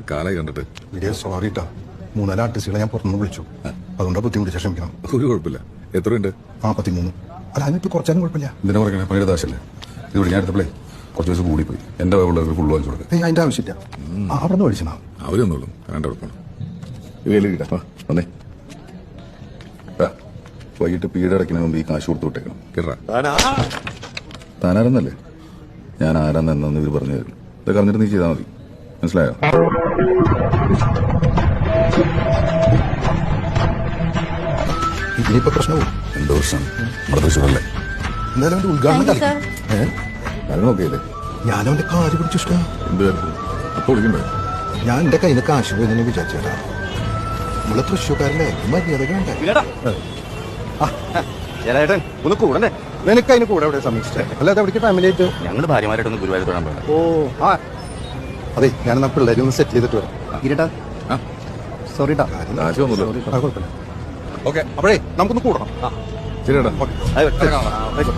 കാലായി കണ്ടിട്ട്. Video sorry ട്ടാ, 3-4 ആർട്ടിസ്റ്റുകളെ ഞാൻ പുറത്തുനിന്ന് വിളിച്ചു. അതുകൊണ്ടാ ബുദ്ധിമുട്ട്, ക്ഷമിക്കണം. ഒരു കുഴപ്പമില്ല. എത്രയുണ്ട്? 43. അല്ല അതിനിപ്പോ കുറച്ചാലും കുഴപ്പമില്ല. എന്തിനാ പറയുന്നത്? പണിയുടെ ആവശ്യമല്ലേ ഇത്? ഞാൻ എടുത്തപ്പോഴേ കുറച്ച് ദിവസം കൂടിപ്പോയി. എന്റെ പിള്ളേർക്ക് ഫുള്ള് വാങ്ങിച്ചു കൊടുക്കുക. അതിന്റെ ആവശ്യമില്ല. അവിടെ നിന്ന് മേടിച്ചാ അവരൊന്നുള്ളൂ. കണ്ട കുഴപ്പമാണ്. ഇത് വന്നേ. വൈകിട്ട് പീഡ അടയ്ക്കുന്ന മുമ്പ് ഈ കാശ് കൊടുത്തു വിട്ടേക്കണം. കേട്ടാ താനാരെന്നല്ലേ? ഞാൻ ആരാന്നെന്നു ഇവർ പറഞ്ഞു തരും. ഇതൊക്കെ അറിഞ്ഞിട്ട് നീ ചെയ്താൽ മതി. മനസ്സിലായോ? ഇനിയിപ്പോ പ്രശ്നവും എന്തോ പ്രശ്നം? നമ്മുടെ തൃശ്ശൂരല്ലേ? എന്തായാലും അവന്റെ ഉദ്ഘാടനം അത് നോക്കിയില്ലേ? ഞാനവന്റെ കാര്യം പിടിച്ചിഷ്ട. എന്ത് കാര്യത്തിൽ അപ്പൊ വിളിക്കണ്ടേ? ഞാൻ എന്റെ കയ്യിൽ നിന്ന് കാശ് പോയി വിചാരിച്ചേട്ടാ. നമ്മളെ തൃശ്ശൂർക്കാരല്ലേ, മര്യാദ വേണ്ടേ? ചേട്ടൻ ഒന്ന് കൂടണ്ടേ? നിനക്ക് അതിന് കൂടെ എവിടെ സമീപിച്ചേ? അല്ലാതെ അവിടേക്ക് ഫാമിലി ആയിട്ട് ഞങ്ങള് ഭാര്യമാരായിട്ടൊന്ന് ഗുരുവായൂർ തൊഴാൻ പോകണം. ഓ അതെ, ഞാനെന്നാ പിള്ളേരെ ഒന്ന് സെറ്റ് ചെയ്തിട്ട് വരാം. ഇരട്ടാ സോറിട്ടാ. കുഴപ്പമില്ല. ഓക്കെ, അപ്പോഴേ നമുക്കൊന്ന് കൂടണം. ശരിയേട്ടാ. ആയിക്കോട്ടെ.